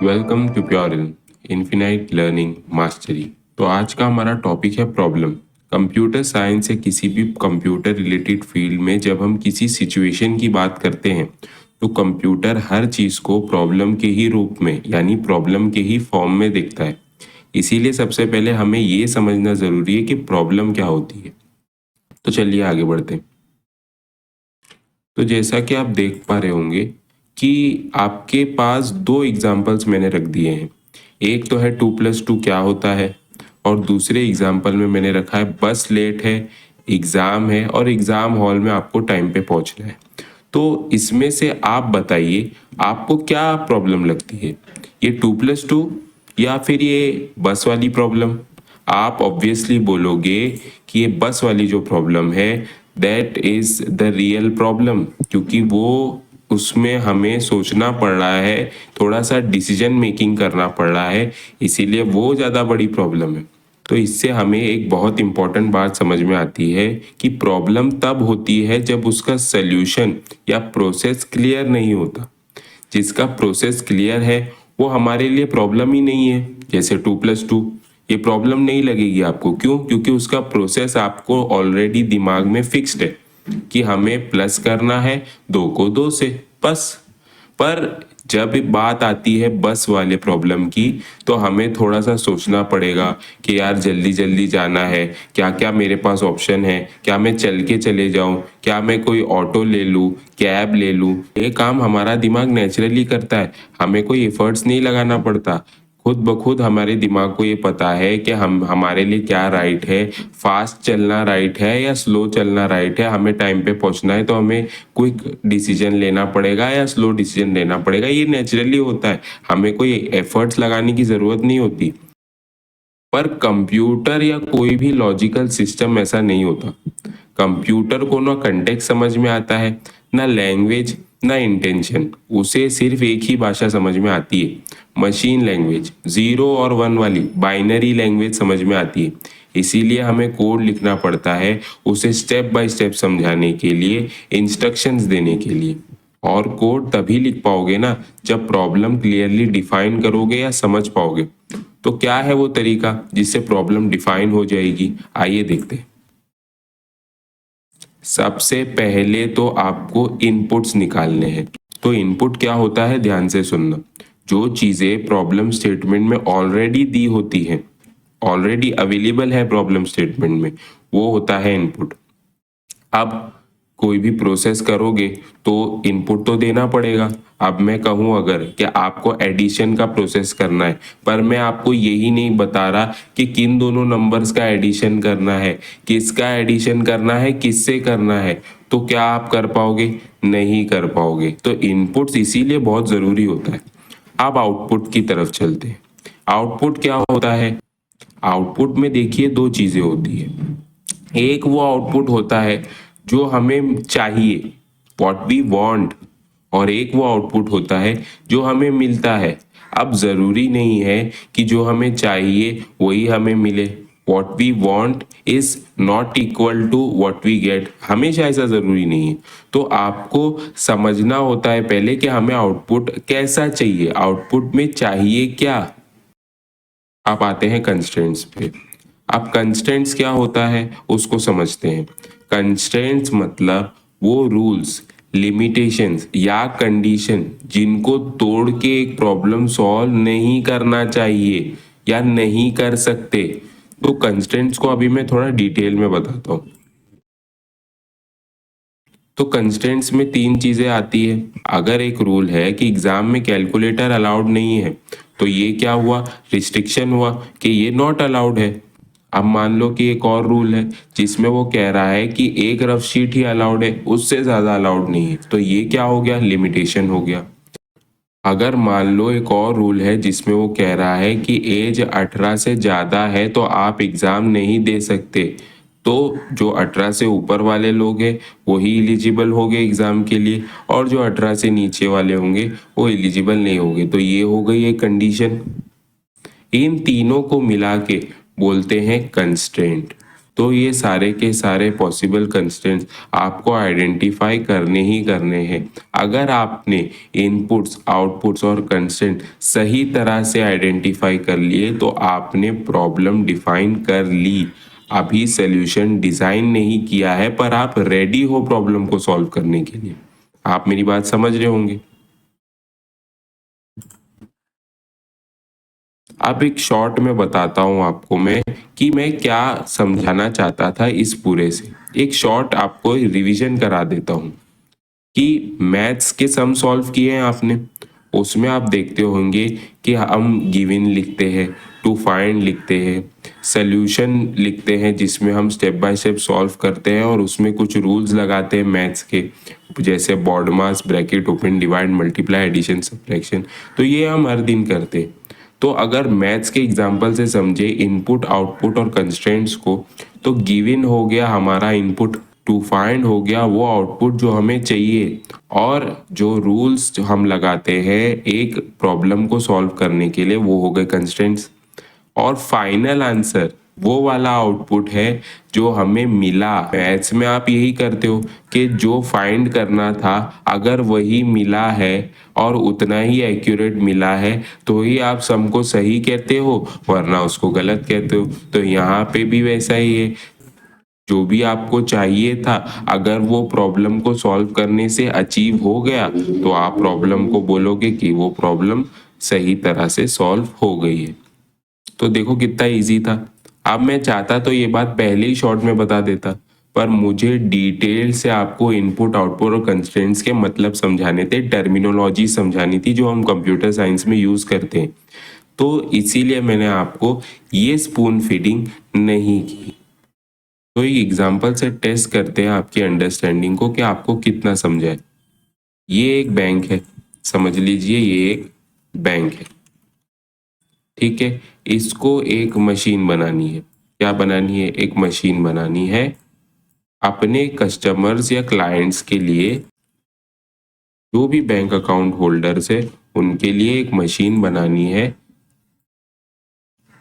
Welcome to Pureil infinite learning mastery. तो आज का हमारा टॉपिक है प्रॉब्लम। कंप्यूटर साइंस या किसी भी कंप्यूटर रिलेटेड फील्ड में जब हम किसी सिचुएशन की बात करते हैं तो कंप्यूटर हर चीज़ को प्रॉब्लम के ही रूप में यानी प्रॉब्लम के ही फॉर्म में देखता है। इसीलिए सबसे पहले हमें ये समझना ज़रूरी है कि प्रॉब्लम क्या होती है। तो चलिए आगे बढ़ते हैं। तो जैसा कि आप देख पा रहे होंगे कि आपके पास दो एग्जाम्पल्स मैंने रख दिए हैं। एक तो है 2+2 क्या होता है, और दूसरे एग्जाम्पल में मैंने रखा है बस लेट है, एग्ज़ाम है और एग्ज़ाम हॉल में आपको टाइम पे पहुंचना है। तो इसमें से आप बताइए आपको क्या प्रॉब्लम लगती है, ये 2+2 या फिर ये बस वाली प्रॉब्लम। आप ऑब्वियसली बोलोगे कि ये बस वाली जो प्रॉब्लम है that is the real problem, क्योंकि वो उसमें हमें सोचना पड़ रहा है, थोड़ा सा डिसीजन मेकिंग करना पड़ रहा है, इसीलिए वो ज़्यादा बड़ी प्रॉब्लम है। तो इससे हमें एक बहुत इंपॉर्टेंट बात समझ में आती है कि प्रॉब्लम तब होती है जब उसका सल्यूशन या प्रोसेस क्लियर नहीं होता। जिसका प्रोसेस क्लियर है वो हमारे लिए प्रॉब्लम ही नहीं है। जैसे 2+2 ये प्रॉब्लम नहीं लगेगी आपको, क्यों? क्योंकि उसका प्रोसेस आपको ऑलरेडी दिमाग में फिक्स्ड है कि हमें प्लस करना है 2 को 2 से बस। पर जब बात आती है बस वाले प्रॉब्लम की तो हमें थोड़ा सा सोचना पड़ेगा कि यार जल्दी जल्दी जाना है, क्या क्या मेरे पास ऑप्शन है, क्या मैं चल के चले जाऊं, क्या मैं कोई ऑटो ले लूं, कैब ले लूं। ये काम हमारा दिमाग नेचुरली करता है, हमें कोई एफर्ट्स नहीं लगाना पड़ता। खुद ब खुद हमारे दिमाग को ये पता है कि हम हमारे लिए क्या राइट है, फास्ट चलना राइट है या स्लो चलना राइट है। हमें टाइम पे पहुंचना है तो हमें क्विक डिसीजन लेना पड़ेगा या स्लो डिसीजन लेना पड़ेगा। ये नेचुरली होता है, हमें कोई एफर्ट्स लगाने की ज़रूरत नहीं होती। पर कंप्यूटर या कोई भी लॉजिकल सिस्टम ऐसा नहीं होता। कंप्यूटर को ना कंटेक्स्ट समझ में आता है, ना लैंग्वेज, ना इंटेंशन। उसे सिर्फ एक ही भाषा समझ में आती है, मशीन लैंग्वेज, 0 और 1 वाली बाइनरी लैंग्वेज समझ में आती है। इसीलिए हमें कोड लिखना पड़ता है उसे स्टेप बाय स्टेप समझाने के लिए, इंस्ट्रक्शंस देने के लिए। और कोड तभी लिख पाओगे ना जब प्रॉब्लम क्लियरली डिफाइन करोगे या समझ पाओगे। तो क्या है वो तरीका जिससे प्रॉब्लम डिफाइन हो जाएगी, आइए देखते हैं। सबसे पहले तो आपको इनपुट्स निकालने हैं। तो इनपुट क्या होता है, ध्यान से सुनना। जो चीजें प्रॉब्लम स्टेटमेंट में ऑलरेडी दी होती हैं, ऑलरेडी अवेलेबल है प्रॉब्लम स्टेटमेंट में, वो होता है इनपुट। अब कोई भी प्रोसेस करोगे तो इनपुट तो देना पड़ेगा। अब मैं कहूं अगर कि आपको एडिशन का प्रोसेस करना है, पर मैं आपको यही नहीं बता रहा कि किन दोनों नंबर्स का एडिशन करना है, किसका एडिशन करना है, किससे करना है, तो क्या आप कर पाओगे? नहीं कर पाओगे। तो इनपुट्स इसीलिए बहुत ज़रूरी होता है। अब आउटपुट की तरफ चलते हैं। आउटपुट क्या होता है? आउटपुट में देखिए दो चीज़ें होती है। एक वो आउटपुट होता है जो हमें चाहिए, व्हाट वी वांट, और एक वो आउटपुट होता है जो हमें मिलता है। अब ज़रूरी नहीं है कि जो हमें चाहिए वही हमें मिले। What we want is not equal to what we get, हमेशा ऐसा ज़रूरी नहीं है। तो आपको समझना होता है पहले कि हमें आउटपुट कैसा चाहिए, आउटपुट में चाहिए क्या। आप आते हैं कंस्ट्रेंट्स पे। अब कंस्ट्रेंट्स क्या होता है उसको समझते हैं। कंस्ट्रेंट्स मतलब वो रूल्स, लिमिटेशंस या कंडीशन जिनको तोड़ के एक प्रॉब्लम सॉल्व नहीं करना चाहिए या नहीं कर सकते। तो कंस्ट्रेंट्स को अभी मैं थोड़ा डिटेल में बताता हूँ। तो कंस्ट्रेंट्स में तीन चीजें आती है। अगर एक रूल है कि एग्जाम में कैलकुलेटर अलाउड नहीं है तो ये क्या हुआ, रिस्ट्रिक्शन हुआ कि ये नॉट अलाउड है। अब मान लो कि एक और रूल है जिसमें वो कह रहा है कि एक रफ शीट ही अलाउड है, उससे ज्यादा अलाउड नहीं है, तो ये क्या हो गया, लिमिटेशन हो गया। अगर मान लो एक और रूल है जिसमें वो कह रहा है कि एज 18 से ज़्यादा है तो आप एग्ज़ाम नहीं दे सकते, तो जो 18 से ऊपर वाले लोग हैं वही एलिजिबल होंगे एग्ज़ाम के लिए, और जो 18 से नीचे वाले होंगे वो एलिजिबल नहीं होंगे। तो ये हो गई एक कंडीशन। इन तीनों को मिला के बोलते हैं कंस्ट्रेंट। तो ये सारे के सारे पॉसिबल कंस्ट्रेंट्स आपको आइडेंटिफाई करने ही करने हैं। अगर आपने इनपुट्स, आउटपुट्स और कंस्ट्रेंट सही तरह से आइडेंटिफाई कर लिए तो आपने प्रॉब्लम डिफाइन कर ली। अभी सॉल्यूशन डिजाइन नहीं किया है पर आप रेडी हो प्रॉब्लम को सॉल्व करने के लिए। आप मेरी बात समझ रहे होंगे। अब एक शॉर्ट में बताता हूं आपको मैं कि मैं क्या समझाना चाहता था इस पूरे से। एक शॉर्ट आपको रिवीजन करा देता हूं कि मैथ्स के सम सॉल्व किए हैं आपने, उसमें आप देखते होंगे कि हम गिवन लिखते हैं, टू फाइंड लिखते हैं, सॉल्यूशन लिखते हैं जिसमें हम स्टेप बाय स्टेप सॉल्व करते हैं और उसमें कुछ रूल्स लगाते हैं मैथ्स के, जैसे BODMAS, bracket open, divide, multiply, addition, subtraction. तो ये हम हर दिन करते हैं। तो अगर मैथ्स के एग्जाम्पल से समझे इनपुट, आउटपुट और कंस्ट्रेंट्स को, तो गिवन हो गया हमारा इनपुट, टू फाइंड हो गया वो आउटपुट जो हमें चाहिए, और जो रूल्स जो हम लगाते हैं एक प्रॉब्लम को सॉल्व करने के लिए वो हो गए कंस्ट्रेंट्स, और फाइनल आंसर वो वाला आउटपुट है जो हमें मिला। मैथ्स में आप यही करते हो कि जो फाइंड करना था अगर वही मिला है और उतना ही एक्यूरेट मिला है तो ही आप सम को सही कहते हो, वरना उसको गलत कहते हो। तो यहाँ पे भी वैसा ही है, जो भी आपको चाहिए था अगर वो प्रॉब्लम को सॉल्व करने से अचीव हो गया तो आप प्रॉब्लम को बोलोगे कि वो प्रॉब्लम सही तरह से सॉल्व हो गई है। तो देखो कितना इजी था। अब मैं चाहता तो ये बात पहले ही शॉर्ट में बता देता, पर मुझे डिटेल से आपको इनपुट, आउटपुट और कंस्ट्रेंट्स के मतलब समझाने थे, टर्मिनोलॉजी समझानी थी जो हम कंप्यूटर साइंस में यूज करते हैं। तो इसीलिए मैंने आपको ये स्पून फीडिंग नहीं की। तो एक एग्जाम्पल से टेस्ट करते हैं आपकी अंडरस्टैंडिंग को कि आपको कितना समझा है। ये एक बैंक है, समझ लीजिए ये एक बैंक है, ठीक है। इसको एक मशीन बनानी है। क्या बनानी है? एक मशीन बनानी है अपने कस्टमर्स या क्लाइंट्स के लिए, जो भी बैंक अकाउंट होल्डर्स है उनके लिए एक मशीन बनानी है।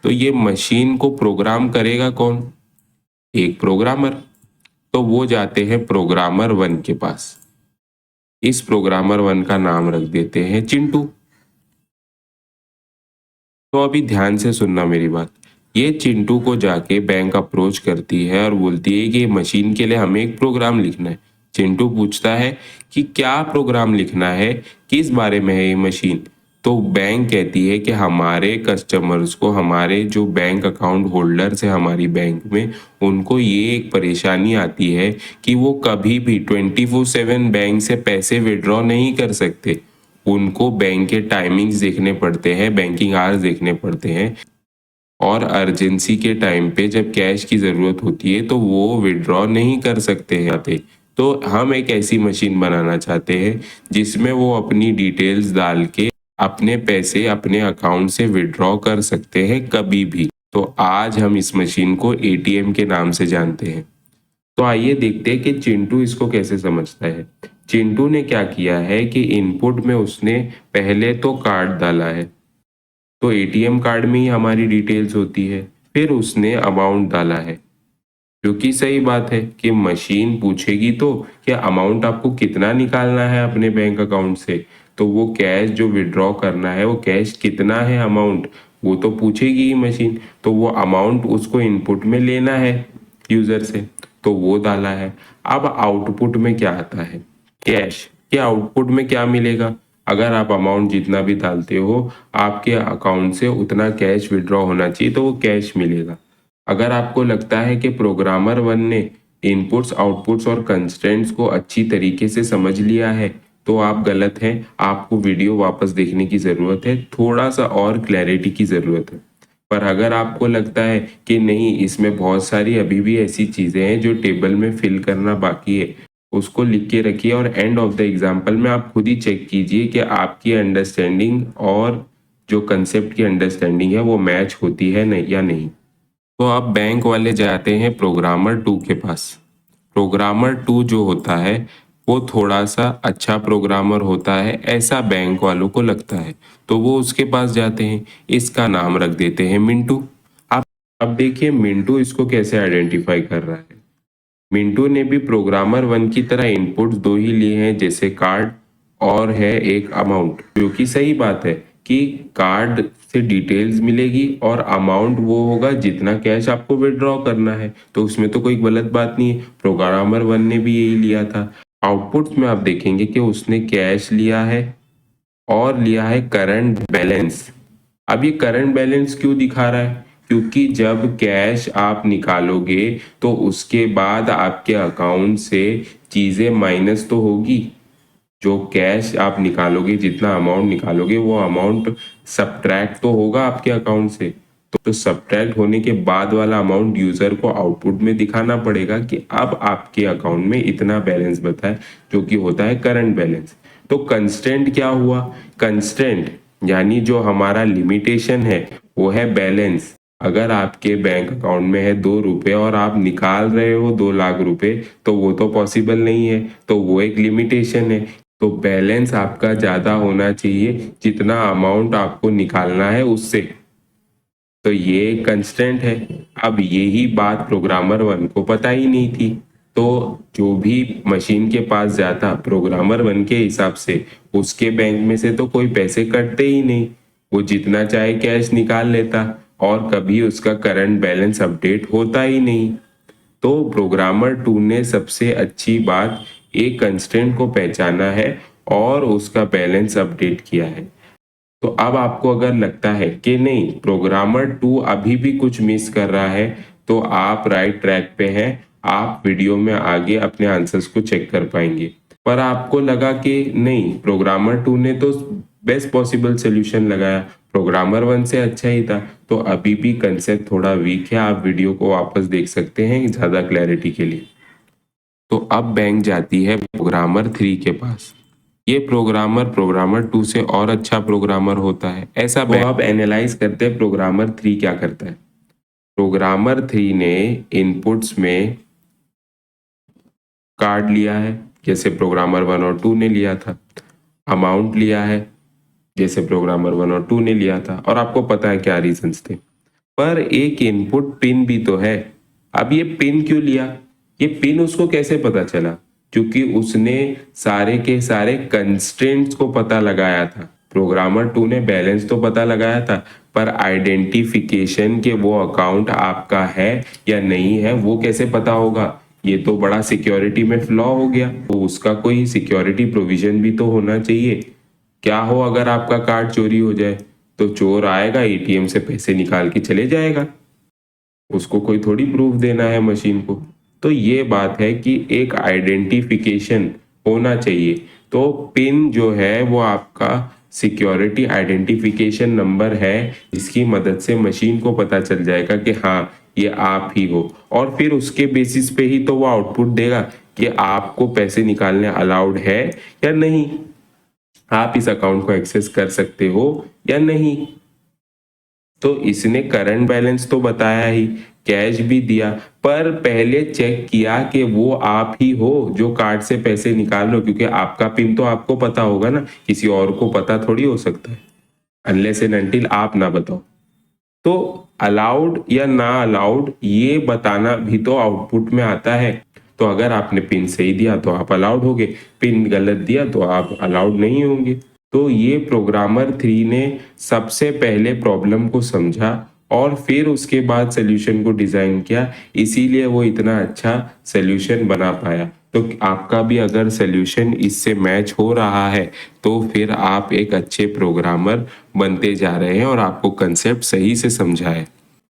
तो ये मशीन को प्रोग्राम करेगा कौन? एक प्रोग्रामर। तो वो जाते हैं प्रोग्रामर वन के पास। इस प्रोग्रामर वन का नाम रख देते हैं चिंटू। तो अभी ध्यान से सुनना मेरी बात। ये चिंटू को जाके बैंक अप्रोच करती है और बोलती है कि मशीन के लिए हमें एक प्रोग्राम लिखना है। चिंटू पूछता है कि क्या प्रोग्राम लिखना है, किस बारे में है ये मशीन। तो बैंक कहती है कि हमारे कस्टमर्स को, हमारे जो बैंक अकाउंट होल्डर्स है हमारी बैंक में, उनको ये एक परेशानी आती है कि वो कभी भी 24/7 बैंक से पैसे विड्रॉ नहीं कर सकते। उनको बैंक के टाइमिंग्स देखने पड़ते हैं, बैंकिंग आवर्स देखने पड़ते हैं, और अर्जेंसी के टाइम पे जब कैश की ज़रूरत होती है तो वो विड्रॉ नहीं कर सकते हैं आते। तो हम एक ऐसी मशीन बनाना चाहते हैं जिसमें वो अपनी डिटेल्स डाल के अपने पैसे अपने अकाउंट से विड्रॉ कर सकते हैं कभी भी। तो आज हम इस मशीन को एटीएम के नाम से जानते हैं। तो आइए देखते हैं कि चिंटू इसको कैसे समझता है। चिंटू ने क्या किया है कि इनपुट में उसने पहले तो कार्ड डाला है, तो एटीएम कार्ड में ही हमारी डिटेल्स होती है। फिर उसने अमाउंट डाला है, जो कि सही बात है कि मशीन पूछेगी तो कि अमाउंट आपको कितना निकालना है अपने बैंक अकाउंट से, तो वो कैश जो विड्रॉ करना है वो कैश कितना है अमाउंट, वो तो पूछेगी ही मशीन। तो वो अमाउंट उसको इनपुट में लेना है यूजर से, तो वो डाला है। अब आउटपुट में क्या आता है? कैश। के आउटपुट में क्या मिलेगा? अगर आप अमाउंट जितना भी डालते हो आपके अकाउंट से उतना कैश विड्रॉ होना चाहिए, तो वो कैश मिलेगा। अगर आपको लगता है कि प्रोग्रामर वन ने इनपुट्स, आउटपुट्स और कंस्ट्रेंट्स को अच्छी तरीके से समझ लिया है तो आप गलत हैं। आपको वीडियो वापस देखने की ज़रूरत है, थोड़ा सा और क्लैरिटी की ज़रूरत है। पर अगर आपको लगता है कि नहीं, इसमें बहुत सारी अभी भी ऐसी चीज़ें हैं जो टेबल में फिल करना बाकी है, उसको लिख के रखिए और एंड ऑफ द एग्जाम्पल में आप खुद ही चेक कीजिए कि आपकी अंडरस्टैंडिंग और जो कंसेप्ट की अंडरस्टैंडिंग है वो मैच होती है नहीं या नहीं। तो अब बैंक वाले जाते हैं प्रोग्रामर टू के पास। प्रोग्रामर टू जो होता है वो थोड़ा सा अच्छा प्रोग्रामर होता है, ऐसा बैंक वालों को लगता है। तो वो उसके पास जाते हैं, इसका नाम रख देते हैं मिंटू। अब देखिए मिंटू इसको कैसे आइडेंटिफाई कर रहा है। मिंटू ने भी प्रोग्रामर वन की तरह इनपुट्स दो ही लिए हैं, जैसे कार्ड और है एक अमाउंट, जो कि सही बात है कि कार्ड से डिटेल्स मिलेगी और अमाउंट वो होगा जितना कैश आपको विड्रॉ करना है, तो उसमें तो कोई गलत बात नहीं है। प्रोग्रामर वन ने भी यही लिया था। आउटपुट्स में आप देखेंगे कि उसने कैश लिया है और लिया है करंट बैलेंस। अब ये करंट बैलेंस क्यों दिखा रहा है? क्योंकि जब कैश आप निकालोगे तो उसके बाद आपके अकाउंट से चीजें माइनस तो होगी। जो कैश आप निकालोगे, जितना अमाउंट निकालोगे, वो अमाउंट सब्ट्रैक्ट तो होगा आपके अकाउंट से। तो सब्ट्रैक्ट होने के बाद वाला अमाउंट यूजर को आउटपुट में दिखाना पड़ेगा कि अब आपके अकाउंट में इतना बैलेंस बचा है, जो कि होता है करंट बैलेंस। तो कंस्टेंट क्या हुआ? कंस्टेंट यानी जो हमारा लिमिटेशन है वो है बैलेंस। अगर आपके बैंक अकाउंट में है 2 रुपए और आप निकाल रहे हो 2 लाख रुपए, तो वो तो पॉसिबल नहीं है, तो वो एक लिमिटेशन है। तो बैलेंस आपका ज्यादा होना चाहिए जितना अमाउंट आपको निकालना है उससे। तो ये कंस्टेंट है। अब यही बात प्रोग्रामर वन को पता ही नहीं थी। तो जो भी मशीन के पास जाता प्रोग्रामर वन के हिसाब से, उसके बैंक में से तो कोई पैसे कटते ही नहीं, वो जितना चाहे कैश निकाल लेता और कभी उसका करंट बैलेंस अपडेट होता ही नहीं। तो प्रोग्रामर टू ने सबसे अच्छी बात एक कंस्टेंट को पहचाना है और उसका बैलेंस अपडेट किया है। तो अब आपको अगर लगता है कि नहीं प्रोग्रामर टू अभी भी कुछ मिस कर रहा है, तो आप राइट ट्रैक पे हैं। आप वीडियो में आगे अपने आंसर्स को चेक कर पाएंगे। पर आपको लगा कि नहीं प्रोग्रामर टू ने तो बेस्ट पॉसिबल सोल्यूशन लगाया, प्रोग्रामर वन से अच्छा ही था, तो अभी भी कंसेप्ट थोड़ा वीक है। आप वीडियो को वापस देख सकते हैं ज्यादा क्लैरिटी के लिए। तो अब बैंक जाती है प्रोग्रामर थ्री के पास। ये प्रोग्रामर प्रोग्रामर टू से और अच्छा प्रोग्रामर होता है ऐसा। तो अब एनालाइज करते हैं प्रोग्रामर थ्री क्या करता है। प्रोग्रामर थ्री ने इनपुट्स में कार्ड लिया है, जैसे प्रोग्रामर वन और टू ने लिया था। अमाउंट लिया है, जैसे प्रोग्रामर वन और टू ने लिया था, और आपको पता है क्या रीजंस थे। पर एक इनपुट पिन भी तो है। अब ये पिन क्यों लिया? ये पिन उसको कैसे पता चला? क्योंकि उसने सारे के सारे कंस्ट्रेंट्स को पता लगाया था। प्रोग्रामर टू ने बैलेंस तो पता लगाया था, पर आइडेंटिफिकेशन के वो अकाउंट आपका है या नहीं है वो कैसे पता होगा? ये तो बड़ा सिक्योरिटी में फ्लॉ हो गया। तो उसका कोई सिक्योरिटी प्रोविजन भी तो होना चाहिए। क्या हो अगर आपका कार्ड चोरी हो जाए? तो चोर आएगा, एटीएम से पैसे निकाल के चले जाएगा, उसको कोई थोड़ी प्रूफ देना है मशीन को। तो ये बात है कि एक आइडेंटिफिकेशन होना चाहिए। तो पिन जो है वो आपका सिक्योरिटी आइडेंटिफिकेशन नंबर है, जिसकी मदद से मशीन को पता चल जाएगा कि हाँ ये आप ही हो, और फिर उसके बेसिस पे ही तो वो आउटपुट देगा कि आपको पैसे निकालने अलाउड है या नहीं, आप इस अकाउंट को एक्सेस कर सकते हो या नहीं। तो इसने करंट बैलेंस तो बताया ही, कैश भी दिया, पर पहले चेक किया कि वो आप ही हो जो कार्ड से पैसे निकाल रहे हो, क्योंकि आपका पिन तो आपको पता होगा ना, किसी और को पता थोड़ी हो सकता है, अनलेस एंड अनटिल आप ना बताओ। तो अलाउड या ना अलाउड ये बताना भी तो आउटपुट में आता है। तो अगर आपने पिन सही दिया तो आप अलाउड होगे, पिन गलत दिया तो आप अलाउड नहीं होंगे। तो ये प्रोग्रामर थ्री ने सबसे पहले प्रॉब्लम को समझा और फिर उसके बाद सोल्यूशन को डिजाइन किया, इसीलिए वो इतना अच्छा सोल्यूशन बना पाया। तो आपका भी अगर सोल्यूशन इससे मैच हो रहा है तो फिर आप एक अच्छे प्रोग्रामर बनते जा रहे हैं और आपको कंसेप्ट सही से समझा है।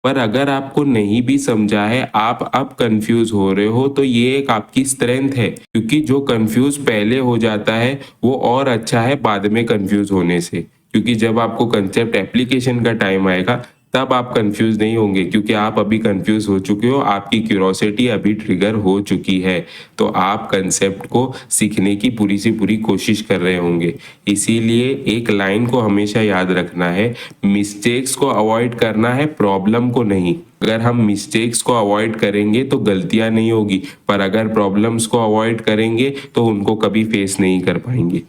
पर अगर आपको नहीं भी समझा है, आप अब कंफ्यूज हो रहे हो, तो ये एक आपकी स्ट्रेंथ है, क्योंकि जो कंफ्यूज पहले हो जाता है वो और अच्छा है बाद में कंफ्यूज होने से। क्योंकि जब आपको कंसेप्ट एप्लीकेशन का टाइम आएगा तब आप कंफ्यूज नहीं होंगे, क्योंकि आप अभी कंफ्यूज हो चुके हो, आपकी क्यूरोसिटी अभी ट्रिगर हो चुकी है। तो आप कंसेप्ट को सीखने की पूरी सी पूरी कोशिश कर रहे होंगे। इसीलिए एक लाइन को हमेशा याद रखना है, मिस्टेक्स को अवॉइड करना है, प्रॉब्लम को नहीं। अगर हम मिस्टेक्स को अवॉइड करेंगे तो गलतियां नहीं होगी, पर अगर प्रॉब्लम्स को अवॉइड करेंगे तो उनको कभी फेस नहीं कर पाएंगे।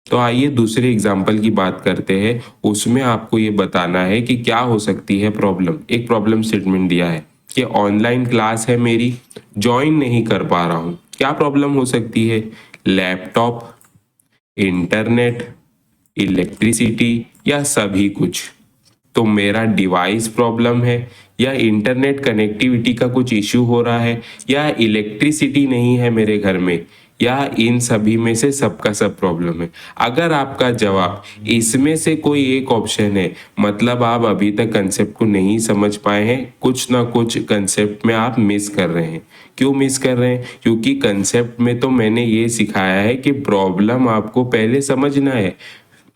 तो आइए दूसरे एग्जाम्पल की बात करते हैं। उसमें आपको ये बताना है कि क्या हो सकती है प्रॉब्लम। एक प्रॉब्लम स्टेटमेंट दिया है कि ऑनलाइन क्लास है मेरी, ज्वाइन नहीं कर पा रहा हूँ। क्या प्रॉब्लम हो सकती है? लैपटॉप, इंटरनेट, इलेक्ट्रिसिटी या सभी कुछ। तो मेरा डिवाइस प्रॉब्लम है, या इंटरनेट कनेक्टिविटी का कुछ इश्यू हो रहा है, या इलेक्ट्रिसिटी नहीं है मेरे घर में, या इन सभी में से सबका सब प्रॉब्लम है। अगर आपका जवाब इसमें से कोई एक ऑप्शन है, मतलब आप अभी तक कंसेप्ट को नहीं समझ पाए हैं, कुछ ना कुछ कंसेप्ट में आप मिस कर रहे हैं। क्यों मिस कर रहे हैं? क्योंकि कंसेप्ट में तो मैंने ये सिखाया है कि प्रॉब्लम आपको पहले समझना है,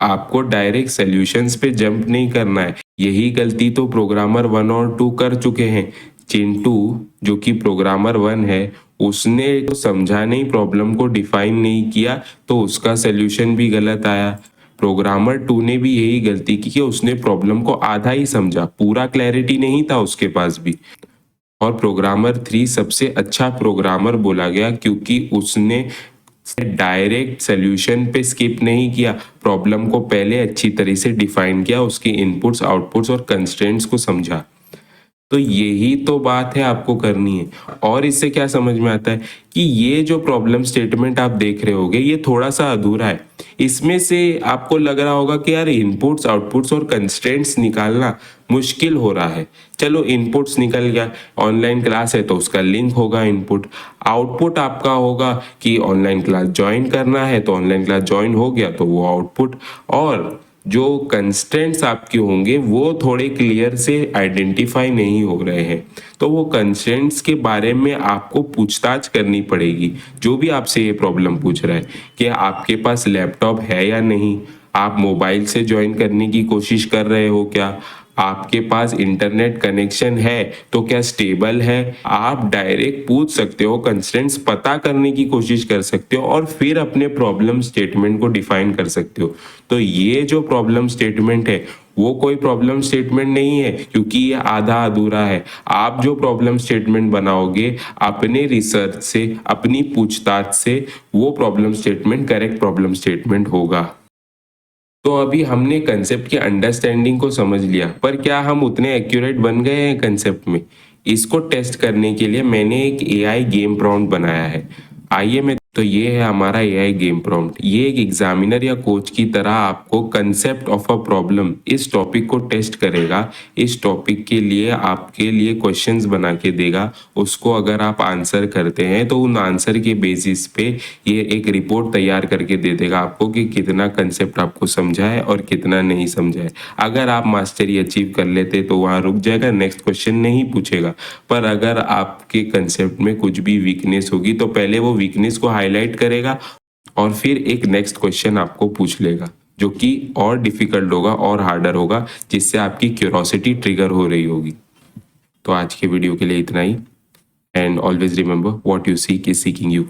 आपको डायरेक्ट सॉल्यूशंस पे जंप नहीं करना है। यही गलती तो प्रोग्रामर 1 और 2 कर चुके हैं। चिंटू जो कि प्रोग्रामर 1 है, उसने तो समझा नहीं, प्रॉब्लम को डिफाइन नहीं किया, तो उसका सॉल्यूशन भी गलत आया। प्रोग्रामर 2 ने भी यही गलती की कि उसने प्रॉब्लम को आधा ही समझा, पूरा क्लैरिटी नहीं था उसके पास भी। और प्रोग्रामर 3 सबसे अच्छा प्रोग्रामर बोला गया क्योंकि उसने डायरेक्ट सॉल्यूशन पे स्किप नहीं किया, प्रॉब्लम को पहले अच्छी तरह से डिफाइन किया, उसके इनपुट्स आउटपुट्स और कंस्ट्रेंट्स को समझा। तो यही तो बात है आपको करनी है। और इससे क्या समझ में आता है कि ये जो प्रॉब्लम स्टेटमेंट आप देख रहे होगे ये थोड़ा सा अधूरा है। इसमें से आपको लग रहा होगा कि यार इनपुट्स आउटपुट्स और कंस्ट्रेंट्स निकालना मुश्किल हो रहा है। चलो इनपुट्स निकल गया, ऑनलाइन क्लास है तो उसका लिंक होगा इनपुट। आउटपुट आपका होगा कि ऑनलाइन क्लास ज्वाइन करना है, तो ऑनलाइन क्लास ज्वाइन हो गया तो वो आउटपुट। और जो कंस्ट्रेंट्स आपके होंगे वो थोड़े क्लियर से आइडेंटिफाई नहीं हो रहे हैं, तो वो कंस्ट्रेंट्स के बारे में आपको पूछताछ करनी पड़ेगी। जो भी आपसे ये प्रॉब्लम पूछ रहा है कि आपके पास लैपटॉप है या नहीं, आप मोबाइल से ज्वाइन करने की कोशिश कर रहे हो क्या, आपके पास इंटरनेट कनेक्शन है तो क्या स्टेबल है, आप डायरेक्ट पूछ सकते हो, कंस्ट्रेंट्स पता करने की कोशिश कर सकते हो और फिर अपने प्रॉब्लम स्टेटमेंट को डिफाइन कर सकते हो। तो ये जो प्रॉब्लम स्टेटमेंट है वो कोई प्रॉब्लम स्टेटमेंट नहीं है, क्योंकि ये आधा अधूरा है। आप जो प्रॉब्लम स्टेटमेंट बनाओगे अपने रिसर्च से, अपनी पूछताछ से, वो problem statement correct problem statement होगा। तो अभी हमने कंसेप्ट की अंडरस्टैंडिंग को समझ लिया, पर क्या हम उतने एक्यूरेट बन गए हैं कंसेप्ट में? इसको टेस्ट करने के लिए मैंने एक एआई गेम प्रॉम्प्ट बनाया है। आइए मैं तो ये है हमारा एआई गेम प्रॉम्प्ट। ये एक एग्जामिनर या कोच की तरह आपको कंसेप्ट ऑफ अ प्रॉब्लम, इस टॉपिक को टेस्ट करेगा। इस टॉपिक के लिए आपके लिए क्वेश्चंस बना के देगा, उसको अगर आप आंसर करते हैं तो उन आंसर के बेसिस पे ये एक रिपोर्ट तैयार करके दे देगा आपको कि कितना कंसेप्ट आपको समझा है और कितना नहीं समझा है। अगर आप मास्टरी अचीव कर लेते तो वहाँ रुक जाएगा, नेक्स्ट क्वेश्चन नहीं पूछेगा। पर अगर आपके कंसेप्ट में कुछ भी वीकनेस होगी तो पहले वो वीकनेस को हाईलाइट करेगा और फिर एक नेक्स्ट क्वेश्चन आपको पूछ लेगा, जो कि और डिफिकल्ट होगा और हार्डर होगा, जिससे आपकी क्यूरोसिटी ट्रिगर हो रही होगी। तो आज के वीडियो के लिए इतना ही, and always remember what you seek is seeking you.